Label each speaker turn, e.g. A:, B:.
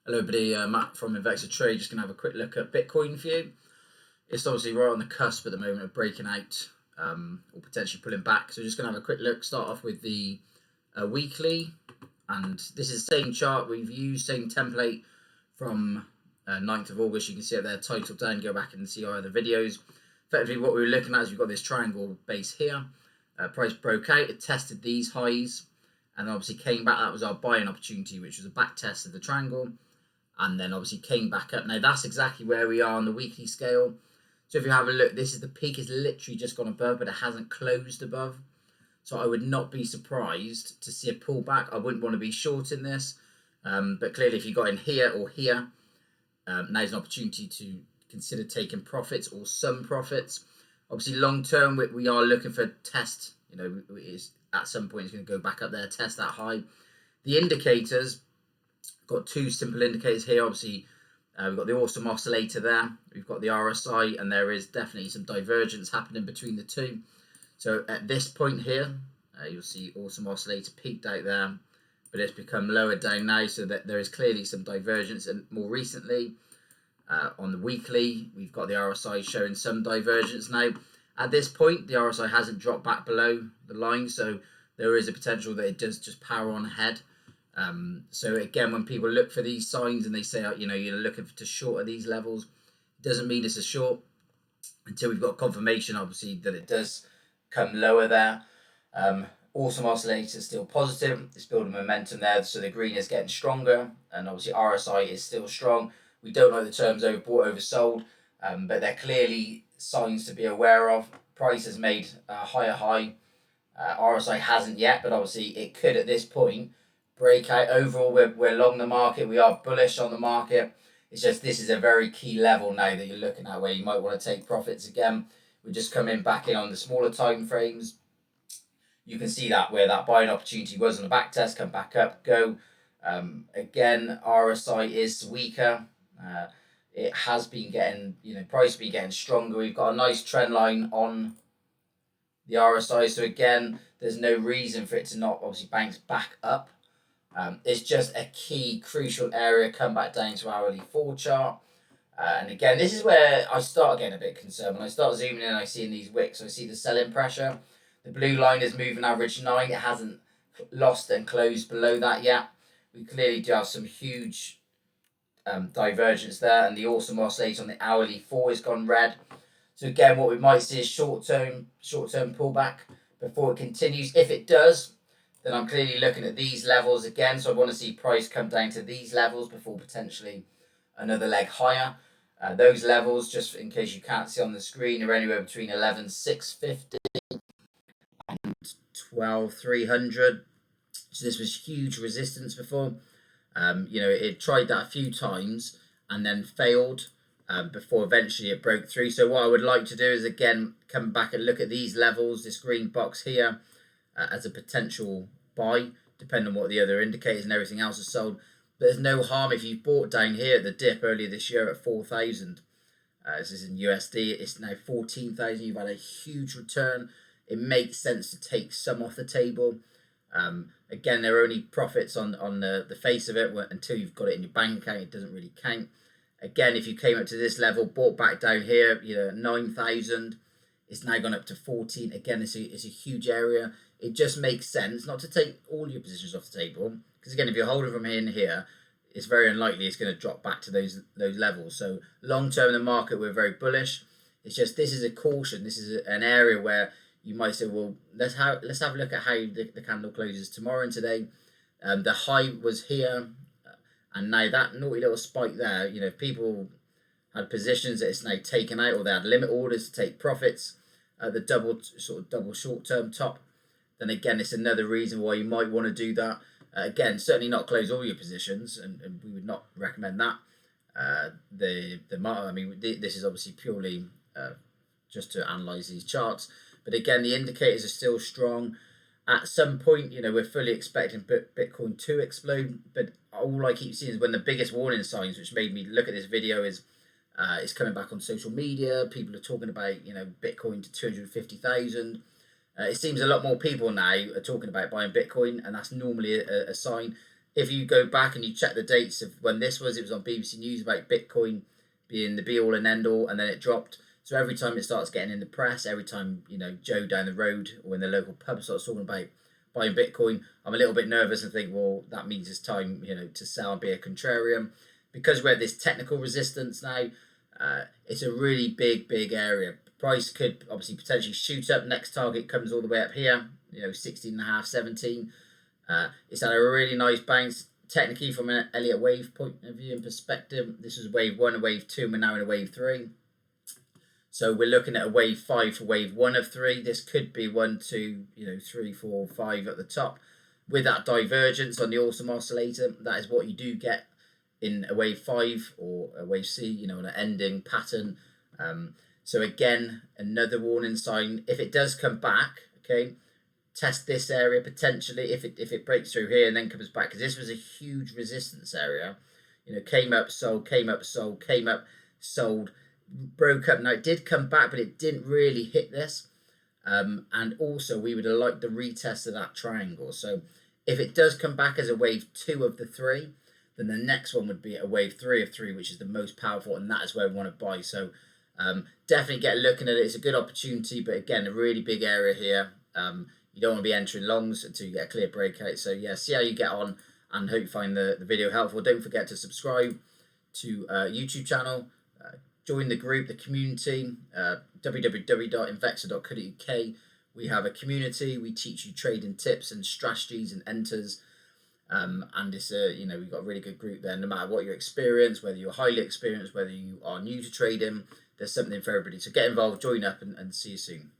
A: Hello everybody, Matt from Investor Trade. Just going to have a quick look at Bitcoin for you. It's obviously right on the cusp at the moment of breaking out or potentially pulling back. So just going to have a quick look, start off with the weekly. And this is the same chart we've used, same template from 9th of August. You can see it there, title down, go back and see our other videos. Effectively what we were looking at is we've got this triangle base here. Price broke out, it tested these highs and obviously came back. That was our buying opportunity, which was a back test of the triangle. And then obviously came back up. Now that's exactly where we are on the weekly scale. So if you have a look, this is the peak. It's literally just gone above, but it hasn't closed above. So I would not be surprised to see a pullback. I wouldn't want to be short in this. But clearly if you got in here or here, now's an opportunity to consider taking profits or some profits. Obviously long term, we are looking for a test. You know, at some point it's going to go back up there, test that high. The indicators, got two simple indicators here. Obviously, we've got the awesome oscillator there. We've got the RSI, and there is definitely some divergence happening between the two. So at this point here, you'll see awesome oscillator peaked out there, but it's become lower down now, so that there is clearly some divergence. And more recently, on the weekly, we've got the RSI showing some divergence now. At this point, the RSI hasn't dropped back below the line, so there is a potential that it does just power on ahead. So again, when people look for these signs and they say, you know, you're looking to short at these levels, it doesn't mean it's a short until we've got confirmation, obviously, that it does come lower there. Awesome oscillator is still positive. It's building momentum there. So the green is getting stronger, and obviously RSI is still strong. We don't know the terms overbought, oversold, but they're clearly signs to be aware of. Price has made a higher high. RSI hasn't yet, but obviously it could at this point breakout. Overall, we're long the market. We are bullish on the market. It's just this is a very key level now that you're looking at where you might want to take profits again. We're just coming back in on the smaller time frames. You can see that where that buying opportunity was on the back test, come back up, go. Again, RSI is weaker. It has been getting, price has been getting stronger. We've got a nice trend line on the RSI. So again, there's no reason for it to not obviously bounce back up. It's just a key, crucial area. Come back down to hourly 4 chart. And again, this is where I start getting a bit concerned. When I start zooming in, I see in these wicks, I see the selling pressure. The blue line is moving average 9. It hasn't lost and closed below that yet. We clearly do have some huge divergence there. And the awesome oscillator on the hourly 4 has gone red. So again, what we might see is short-term pullback before it continues. If it does, then I'm clearly looking at these levels again. So I want to see price come down to these levels before potentially another leg higher. Those levels, just in case you can't see on the screen, are anywhere between 11,650 and 12,300. So this was huge resistance before. It tried that a few times and then failed before eventually it broke through. So what I would like to do is again come back and look at these levels, this green box here, as a potential buy, depending on what the other indicators and everything else is sold. But there's no harm if you've bought down here at the dip earlier this year at 4,000. This is in USD. It's now 14,000. You've had a huge return. It makes sense to take some off the table. Again, there are only profits on the face of it until you've got it in your bank account. It doesn't really count. Again, if you came up to this level, bought back down here, 9,000. It's now gone up to 14. Again, it's a huge area. It just makes sense not to take all your positions off the table, because again, if you're holding from here and here, it's very unlikely it's going to drop back to those levels. So long term in the market, we're very bullish. It's just this is a caution. This is an area where you might say, well, let's have a look at how the candle closes tomorrow and today. The high was here, and now that naughty little spike there. If people had positions that it's now taken out, or they had limit orders to take profits at the double short term top, then again, it's another reason why you might want to do that. Again, certainly not close all your positions, and we would not recommend that. This is obviously purely just to analyze these charts. But again, the indicators are still strong. At some point, we're fully expecting Bitcoin to explode. But all I keep seeing is when the biggest warning signs, which made me look at this video, is it's coming back on social media. People are talking about, Bitcoin to 250,000. It seems a lot more people now are talking about buying Bitcoin, and that's normally a sign. if you go back and you check the dates of when this was, it was on BBC News about Bitcoin being the be all and end all, and then it dropped. So every time it starts getting in the press, every time, you know, Joe down the road or in the local pub starts talking about buying Bitcoin, I'm a little bit nervous and think, well, that means it's time, you know, to sell and be a contrarian. Because we're at this technical resistance now, it's a really big area. Price could obviously potentially shoot up. Next target comes all the way up here, you know, 16.5, 17. It's had a really nice bounce. Technically, from an Elliott wave point of view and perspective, this is wave 1, a wave 2, and we're now in a wave 3. So we're looking at a wave 5 for wave 1 of 3. This could be 1, 2, 3, 4, 5 at the top. With that divergence on the awesome oscillator, that is what you do get in a wave 5 or a wave C, an ending pattern. So again, another warning sign. If it does come back, okay, test this area potentially. If it breaks through here and then comes back, because this was a huge resistance area. Came up, sold, came up, sold, came up, sold, broke up. Now it did come back, but it didn't really hit this. And also we would have liked the retest of that triangle. So if it does come back as a wave 2 of the 3, then the next one would be a wave 3 of 3, which is the most powerful, and that is where we want to buy. So definitely get looking at it. It's a good opportunity, but again, a really big area here. You don't want to be entering longs until you get a clear breakout. So yeah, see how you get on, and hope you find the video helpful. Don't forget to subscribe to YouTube channel, join the group, the community, www.investor.co.uk. We have a community. We teach you trading tips and strategies and enters. And it's we've got a really good group there. No matter what your experience, whether you're highly experienced, whether you are new to trading, there's something for everybody. So get involved, join up, and see you soon.